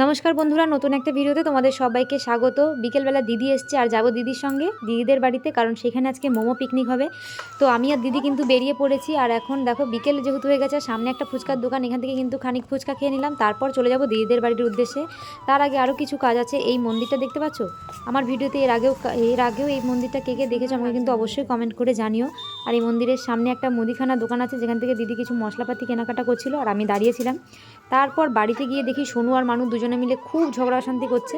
নমস্কার বন্ধুরা, নতুন একটা ভিডিওতে তোমাদের সবাইকে স্বাগত। বিকেলবেলা দিদি এসছে আর যাব দিদির সঙ্গে দিদিদের বাড়িতে, কারণ সেখানে আজকে মোমো পিকনিক হবে। তো আমি আর দিদি কিন্তু বেরিয়ে পড়েছি। আর এখন দেখো বিকেল যেহেতু হয়ে গেছে, সামনে একটা ফুচকার দোকান, এখান থেকে কিন্তু খানিক ফুচকা খেয়ে নিলাম, তারপর চলে যাব দিদিদের বাড়ির উদ্দেশ্যে। তার আগে আরও কিছু কাজ আছে। এই মন্দিরটা দেখতে পাচ্ছ আমার ভিডিওতে, এর আগেও এই মন্দিরটা কে কে দেখেছো আমাকে কিন্তু অবশ্যই কমেন্ট করে জানিও। আর এই মন্দিরের সামনে একটা মুদিখানা দোকান আছে, যেখান থেকে দিদি কিছু মশলাপাতি কেনাকাটা করছিল আর আমি দাঁড়িয়েছিলাম। তারপর বাড়িতে গিয়ে দেখি সোনু আর মানু দুজনে মিলে খুব ঝগড়া অশান্তি করছে।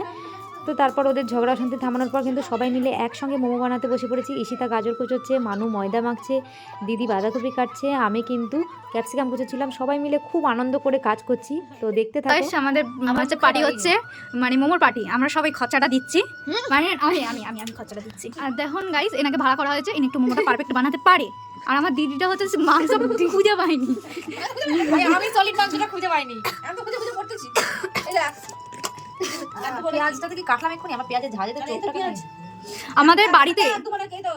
তো তারপর ওদের ঝগড়া অশান্তি থামানোর পর কিন্তু সবাই মিলে একসঙ্গে মোমো বানাতে বসে পড়েছি। ঈশিতা গাজর কুচোচ্ছে, মানু ময়দা মাখছে, দিদি বাঁধাকপি কাটছে, আমি কিন্তু ক্যাপসিকাম কুচোচ্ছিলাম। সবাই মিলে খুব আনন্দ করে কাজ করছি। তো দেখতে থাকো। আমাদের হচ্ছে পার্টি হচ্ছে, মানে মোমোর পার্টি। আমরা সবাই খরচাটা দিচ্ছি, মানে আমি খরচাটা দিচ্ছি। আর দেখুন গাইস, এনাকে ভাড়া করা হয়েছে, ইনি একটু মোমোটা পারফেক্ট বানাতে পারে। আর আমার দিদিটা হচ্ছে মাংস খুঁজে পাইনি, আমি সলিড মাংসটা খুঁজে পাইনি, আমি তো খুঁজে করতেছি। পেঁয়াজটা থেকে কাটলাম এক্ষুনি, আমার পেঁয়াজের ঝাঁঝে তো পেঁয়াজ আমাদের বাড়িতে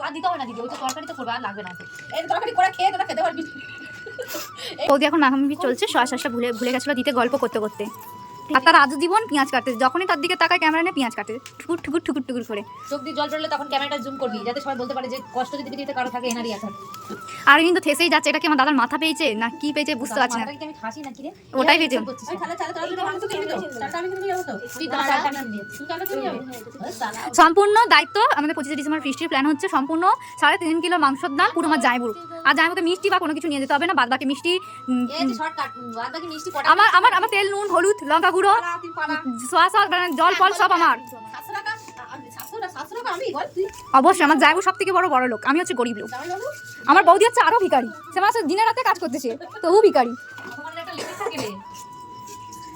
আর দিতে হবে না দিদি, ওই তো তরকারি তো করবে, আর লাগবে না। এই তরকারি করে খেয়ে তোরা খেতে পারবি। বৌদি এখন মাখামাখি চলছে, শ্বাসটা ভুলে গেছিলো দিতে গল্প করতে করতে। আর তার আজ জীবন পেঁয়াজ কাটতে, যখনই তার দিকে তাকায় ক্যামেরা নিয়ে পেঁয়াজ কাটে ঠুকুর ঠুকুর ঠুকুর ঠুকুর করে। চোখ দিয়ে জল পড়লে তখন ক্যামেরাটা জুম করবি, যাতে সবাই বলতে পারে যে কষ্ট যদি পৃথিবীতে কারো থাকে এনারই আছে। আর কিন্তু থেসেই যাচ্ছে, এটা কি আমার দাদার মাথা পেয়েছে না কি পেয়েছে বুঝতে পারছি না। আমি খাসি নাকি রে, ওটাই পেয়েছে। সম্পূর্ণ দায়িত্ব আমাদের 25 ডিসেম্বর ফিস্টির প্ল্যান হচ্ছে, সম্পূর্ণ 3.5 কিলো মাংসর দাম পুরো আমার জায়বুর। আর জায়বুকে মিষ্টি বা কোনো কিছু নিয়ে যেতে হবে না, বাদ বাকি মিষ্টি আমার তেল নুন হলুদ লঙ্কা গুঁড়ো সস জল ফল সব আমার। অবশ্যই আমার জায়গু সব থেকে বড় লোক, আমি হচ্ছে গরিব লোক। আমার বৌদি হচ্ছে আরো ভিখারি, সে মাসে দিনে রাতে কাজ করতেছে, তবু ভিখারি।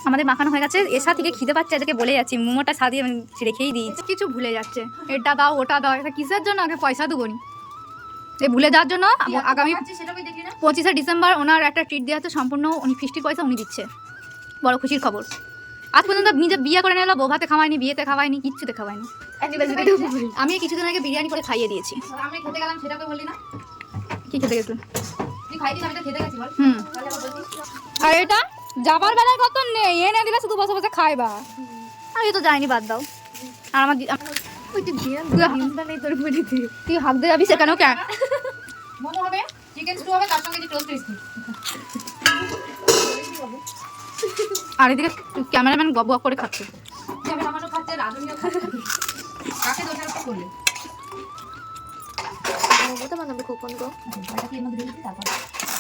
আমাদের মাখানো হয়ে গেছে, এসা থেকে খিদে পাচ্ছে, এটাকে বলে যাচ্ছি মোমোটা সাদিয়ে রেখেই দিয়েছি। কিছু ভুলে যাচ্ছে, এটা দাও ওটা দাও, এটা কিসের জন্য আগে পয়সা দেবো নি, এই ভুলে যাওয়ার জন্য। আগামী 25 ডিসেম্বর ওনার একটা ট্রিট দেওয়া হচ্ছে, সম্পূর্ণ উনি ফিস্টির পয়সা উনি দিচ্ছে, বড় খুশির খবর। আজ পর্যন্ত নিজে বিয়ে করে নিল, বউ ভাতে খাওয়াইনি, বিয়েতে খাওয়াইনি, কিচ্ছুতে খাওয়াইনি। আমি কিছুদিন আগে বিরিয়ানি করে খাইয়ে দিয়েছি। আমি খেতে গেলাম, সেটাকে বললি না কি খেতে গেছিল? তুই খাইছিস, আমি তো খেতে গেছি বল। আর এটা যাবার বেলায় কত নেই, এনে দিলে শুধু বসে বসে খাইবা। আমি তো যাইনি, বাদ দাও। আর আমার তুই হাঁক দিয়ে যাবি সেখানেও কেন? মোমো হবে, চিকেন স্টু হবে, তার সঙ্গে যে টোস্ট ক্রিস্পি। আর এদিকে ক্যামেরাম্যান গপ গপ করে খাচ্ছে। ক্যামেরাম্যানও খাচ্ছে, রাধুনিও খাচ্ছে। কাকে দোষারোপ করলে? মোমোটা বানাবে কখন গো? এটা কি এর মধ্যে দিবি তারপর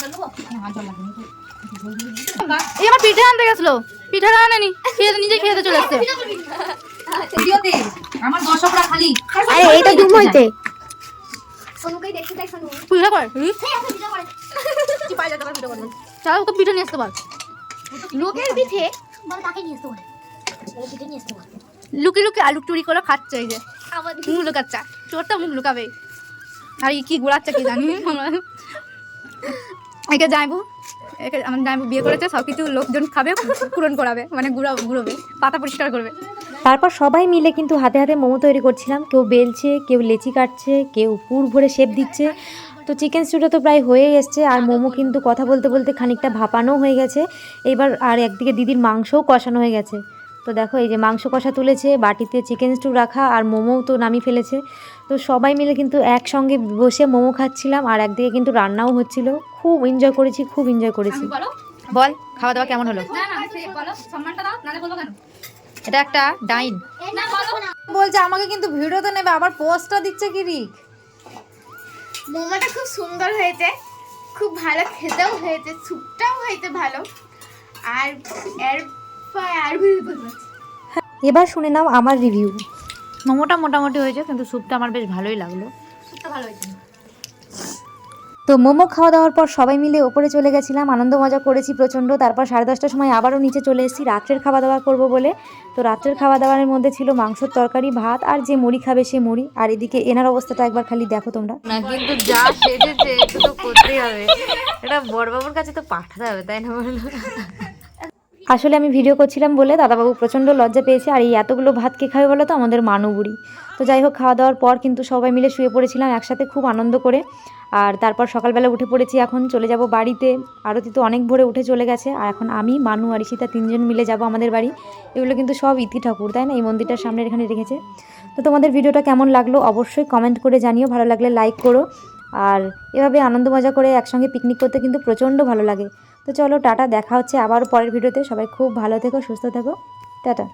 চলবো? না জল লাগবে না। এই আমার পিঠে আনতে গেছিল, পিঠে আনেনি, খেয়ে নিজে খেতে চলে আসছে। ভিডিওতে আমার দর্শকরা খালি আরে এইটা জুম হইতে সোনুকেই দেখতে চাই। সোনু পিঠে করে ভিডিও করে তুই পাই যাবে ভিডিও করবে। চল তো পিঠে নিয়ে আসতে পার। লোকের পিঠে বল, কাকে নিয়ে আসতে বল, ওই পিঠে নিয়ে আসতে বল। লুকি লুকি আলু চুরি করে খাচ্ছে, এই যে আমাদের মুখ লুকাচ্ছে, চোরটা মুখ লুকাবে। আর কি গুড়াচ্ছে কি জানি। একে যাইবো, আমার যাইবো বিয়ে করেছে, সব কিছু লোকজন খাবে, পূরণ করাবে, মানে ঘুরোবে, পাতা পরিষ্কার করবে। তারপর সবাই মিলে কিন্তু হাতে হাতে মোমো তৈরি করছিলাম। কেউ বেলছে, কেউ লেচি কাটছে, কেউ পুর ভরে শেপ দিচ্ছে। তো চিকেন স্টুটা তো প্রায় হয়ে এসছে, আর মোমো কিন্তু কথা বলতে বলতে খানিকটা ভাপানো হয়ে গেছে এবার। আর একদিকে দিদির মাংসও কষানো হয়ে গেছে। তো দেখো এই যে মাংস কষা তুলেছে, বাটিতে চিকেন স্টু রাখা, আর মোমোও তো নামিয়ে ফেলেছে। তো সবাই মিলে কিন্তু একসঙ্গে বসে মোমো খাচ্ছিলাম, আর একদিকে কিন্তু রান্নাও হচ্ছিল। খুব এনজয় করেছি, খুব এনজয় করেছি। বল খাওয়া দাওয়া কেমন হলো? এটা একটা ডাইন বলছে আমাকে কিন্তু ভিডিওতে নেবে, আবার পোস্টটা দিচ্ছে কি রিক। মোমোটা খুব সুন্দর হয়েছে, খুব ভালো খেতেও হয়েছে, স্যুপটাও হয়েছে ভালো। আর এবার শুনে নাও আমার রিভিউ। মোমোটা মোটামুটি হয়েছে, কিন্তু স্যুপটা আমার বেশ ভালোই লাগলো। স্যুপটা ভালো হয়েছে। তো মোমো খাওয়া দাওয়ার পর সবাই মিলে ওপরে চলে গেছিলাম, আনন্দ মজা করেছি প্রচণ্ড। তারপর 10:30টার সময় আবারও নিচে চলে এসেছি রাত্রের খাওয়া দাওয়া করবো বলে। তো রাত্রের খাওয়া দাওয়ার মধ্যে ছিল মাংসর তরকারি, ভাত, আর যে মুড়ি খাবে সে মুড়ি। আর এদিকে এনার অবস্থাটা একবার খালি দেখো তোমরা। না কিন্তু যা সেজেছে একটু তো করতেই হবে, এটা বড়বাবুর কাছে তো পাঠাতে হবে, তাই না বলো? আসলে আমি ভিডিও করছিলাম বলে দাদাবাবু প্রচণ্ড লজ্জা পেয়েছে। আর এই এতগুলো ভাত কে খাবে বলো তো, আমাদের মানু বুড়ি। তো যাই হোক, খাওয়া দাওয়ার পর কিন্তু সবাই মিলে শুয়ে পড়েছিলাম একসাথে, খুব আনন্দ করে। আর তারপর সকালবেলা উঠে পড়েছি, এখন চলে যাব বাড়িতে। আরতি তো অনেক ভোরে উঠে চলে গেছে, আর এখন আমি, মানু আর ঈশিতা 3 জন মিলে যাব আমাদের বাড়ি। এগুলো কিন্তু সব ইতি ঠাকুর, তাই না? এই মন্দিরটার সামনে এখানে রেখেছে। তো তোমাদের ভিডিওটা কেমন লাগলো অবশ্যই কমেন্ট করে জানিও, ভালো লাগলে লাইক করো। আর এভাবে আনন্দ মজা করে একসঙ্গে পিকনিক করতে কিন্তু প্রচণ্ড ভালো লাগে। তো চলো টাটা, দেখা হচ্ছে আবার পরের ভিডিওতে। সবাই খুব ভালো থেকো, সুস্থ থেকো, টাটা।